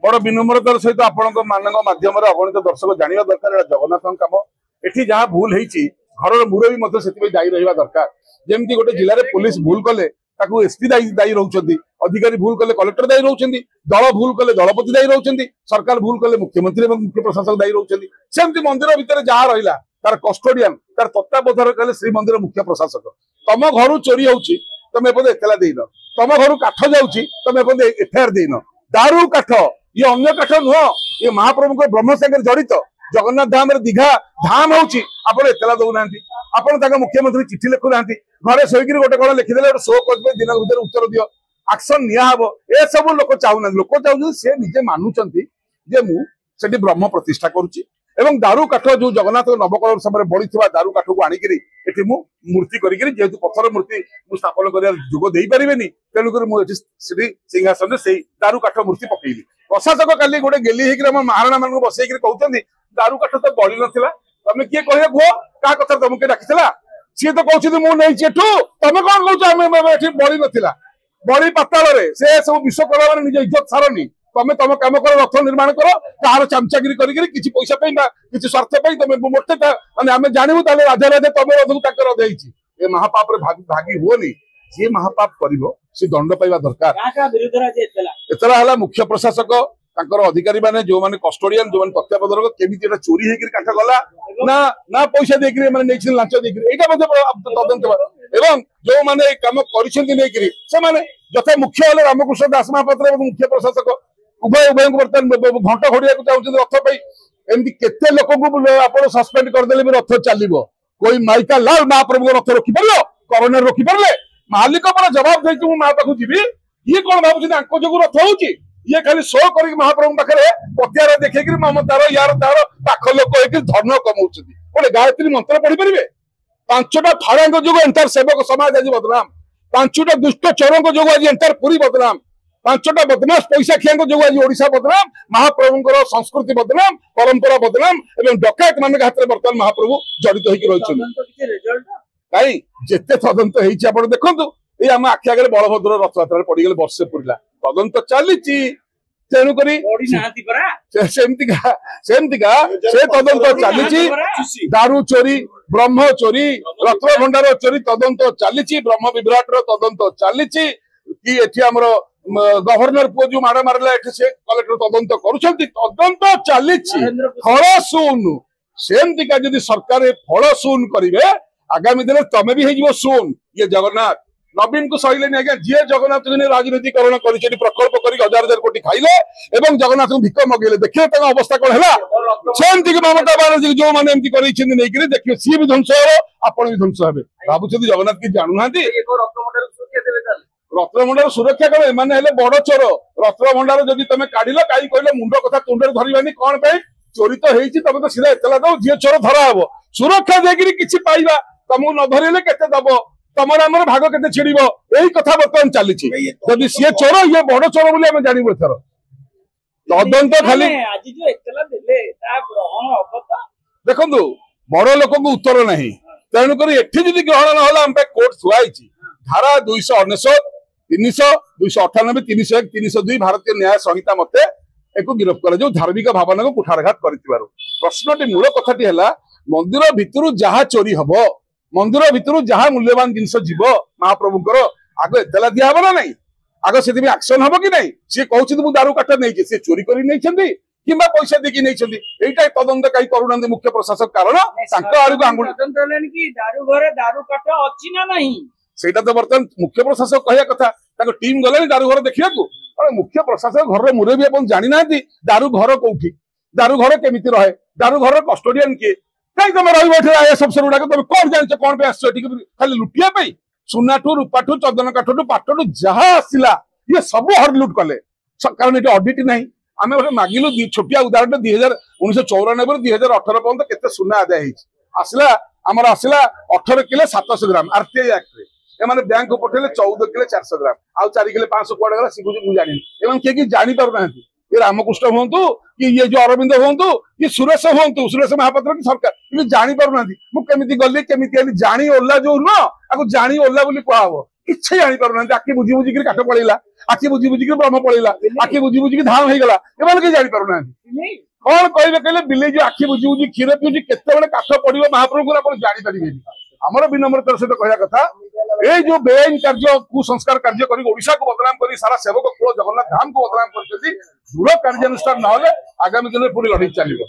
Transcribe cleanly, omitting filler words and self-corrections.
बड़ विनम्रतार सहित आपण माध्यम अगणित दर्शक जाना दरकार जगन्नाथ कम एठी जहाँ भूल होती घर मुरबी से दायी रहा दरकार जमी गोटे जिले में पुलिस भूल कले एसपी दायी रोचे अधिकारी भूल कले कलेक्टर दायी रोचे दल भूल कले दलपति दायी रोचे सरकार भूल कले मुख्यमंत्री मुख्य प्रशासक दायी रोचे सेमती मंदिर भितर जहाँ रहा तार कस्टोडियन तार तत्वावधान कले श्रीमंदिर मुख्य प्रशासक तम घर चोरी होची तुम एपदे एतला देन तम घर काठ जाऊँगी तुम एपदे एफआईआर देन दारू काठ ये अन्य काठ नुह ये महाप्रभु को ब्रह्म सागर जड़ित जगन्नाथ धाम दीघा धाम होची आपण एतला दौना आपण मुख्यमंत्री चिठी लिखु ना घरे शोक गोटे कौन लिखिदे गोटे शो कर दिन भर उत्तर दियो एक्शन निहब ए सब लोक चाहूना लोक चाहूँ सी निजे मानुंट मुझे ब्रह्म प्रतिष्ठा करुच्ची एवं दारू काठ जो जगन्नाथ नवकल समय बढ़ी दारू काठ को आणिकी मूर्ति करेतु पत्थर मूर्ति स्थापन कर जोग दे पारे तेणुक मुझे सिंहासन से दारू काठ मूर्ति पकईली प्रशासक काली गोटे गेली महाराणा मान बसई कहते दारू काठ तो बड़ी नाला तमें किए कह कह क्या कथा तुमको डाकी सी तो कहते मुझे तुम कौन कह बड़ी नाला बड़ी पाताल से सब विश्वकर्मा मैंने निज इज्जत सारनी तमें तुम कम कर रथ निर्माण कर कहार चामचागिरी कर पैसा किसी स्वार्थ तुम मोटे मानते आम जानू राजा राजा तुम रथ रथ ये महापाप भागी हुओनी जी महापाप कर दंड पाइबा दरकार एतला मुख्य प्रशासक अधिकारी माने जो माने कस्टोडियन जो माने तत्वावधान केमी चोरी होकर काठ गला ना ना पैसा देकर लांच देकर तदंत एवं जो माने काम कर यथा मुख्य हेले रामकृष्ण दास महापात्र और मुख्य प्रशासक उभय उभय बर्तमान घंट घोड़िया चाहते रथ पाई एमती केते लोक आप सस्पेंड करदे भी रथ चलो कोई माइका लाल महाप्रभु रथ रखिपार करोना रखिपारे मालिक पर जवाब देती माँ पाखु जी ये कौन भाव जो रथ हो ये खाली शो कर महाप्रभु पाखे पतियार देखिए ममतार यार तार पाख लोक धर्म कमाऊँ गोटे गायत्री मंत्र पढ़ी पारे 5टा फाड़ा जो एंटार सेवक समाज आज बदनाम 5टा दुष्ट चोरों जो आज एंटार पुरी बदनाम 5टा बदमाश पैसा खिया जो आज ओडिशा बदनाम महाप्रभुଙ୍କର संस्कृति बदनाम परंपरा बदनाम एवं डकायत मान हाथ में बर्तमान महाप्रभु जड़ित होती जिते तदंत होती देखु ये आम आखि आगे बलभद्र रथयात्रा पड़गले वर्षे पूरा तदंत चली तेणुक से तदंत चली दारू चोरी ब्रह्म चोरी रत्न भंडार चोरी तदंत चली ब्रह्म विभ्राट तदंत चली कि एमर गवर्नर पुओ जो माड़ मारा से कलेक्टर तदंत तदंत चली फल शून सेमतिका जदि सरकार फल शून करेंगे आगामी दिन तमें भी हो शून ये जगन्नाथ नवीन को सहले आज्ञा जी जगन्नाथ राजनीतिकरण कर प्रकल्प कर 1000 कोटी खाइले एवं जगन्नाथ को भिक मगेले देखिए अवस्था कौन है सेमती ममता बानर्जी जो मैंने देखिए देखिए सी भी ध्वंस हे आपण भी ध्वंस हे भावुं जगन्नाथ कि जानूना रत्नभंडार सुरक्षा कौन एमाने बड़ चोर रत्नभंडार जदि तुम काढ़ कहीं कहले मुंड कथा तुंडे धरवानी कौन पे चोरी तो होती तुम तो सीधा एतला दो जी चोर धरा हम सुरक्षा देकर किसी पाइबा तुमको न धरले के दब तुम आम भाग के छिड़ब यही कथा बर्तमान चली जदि सी चोर ये बड़ चोर बोली आम जानू एथर तदंत खाली देखु बड़ लोक को उत्तर ना तेणुक एटी जदि ग्रहण ना कोर्ट थुआई धारा 299 300 298 301 302 भारतीय न्याय संहिता मते एक गिरफ्त कर जो धार्मिक भावना को कुठारघात कर प्रश्नटी मूल कथाटी है मंदिर भितर जहाँ चोरी हम मंदिर भितर जहाँ मूल्यवान जिनस जीव महाप्रभुंकर आग एतला दिया ना नहीं आग से एक्शन हम कि नहीं सी कहूँ दारू काठ नहीं सी चोरी कर कि पैसा देकी नहीं यहीटा तदंत कहीं करूना मुख्य प्रशासक कारण सेटा तो बर्तमान मुख्य प्रशासक कहया कथा टीम गले दारू घर देखा मुख्य प्रशासक घर मुरबी आप जानी ना दारू घर कौटी दारू घर केमी रहे दारू घर कस्टोडियन किए कहीं तुम रही सब गुड़ाक तुम कौन जान कौन पे खाली लुटिया सुनाठू रूपाठू चंदन काठू पाठू जहाँ आसला ये सब हर लुट कले कारण ये अडिट ना आम गोटे मागिलु छोटिया उदाहरण 1994 2018 पर्यटन केते सुना आदाय आसला आमर आसला 18 किलो 700 ग्राम आरटीआई एक्ट एमाने बैंक को पठेले 14 किलो 400 ग्राम आउ 4 किलो 500 कुआडे गला सिगुजी मु जानि एमन के जानि पार ना ये रामकृष्ण हूँ कि ये जो अरविंद हूँ कि सुरेश हूँ सुरेश महापात्र की सरकार ये जानी पार ना मुझे गली केमी जानी ओला जो न ତାକୁ ଜାଣି ଓଲା ବୋଲି କୁହାହବ କିଛି ଜାଣିପାରୁନାହାନ୍ତି ଆଖି ବୁଝି ବୁଝିକି କାଠ ପଳେଇଲା ଆଖି ବୁଝି ବୁଝିକି ବ୍ରହ୍ମ ପଳେଇଲା ଆଖି ବୁଝି ବୁଝିକି ଧାମ ହେଇଗଲା ଏମାନେ କେହି ଜାଣିପାରୁନାହାନ୍ତି କଣ କହିବେ କହିଲେ ବିଲେଇ ଯୋଉ ଆଖି ବୁଝି ବୁଝି କ୍ଷୀର ପିଉଛି କେତେବେଳେ କାଠ ପଡିବ ମହାପ୍ରଭୁଙ୍କୁ ଆପଣ ଜାଣିପାରିବେନି ଆମର ବିନମ୍ରତାର ସହିତ କହିବା କଥା এই যে বেআইন কার্য কুসংস্কার কার্য করি ওড়িশা को বদনাম করি সারা সেবক কুল জগন্নাথ ধাম को বদনাম করছেন দৃঢ় কার্যানুষ্ঠান না হলে আগামী দিনে পুরো লড়াই চালিব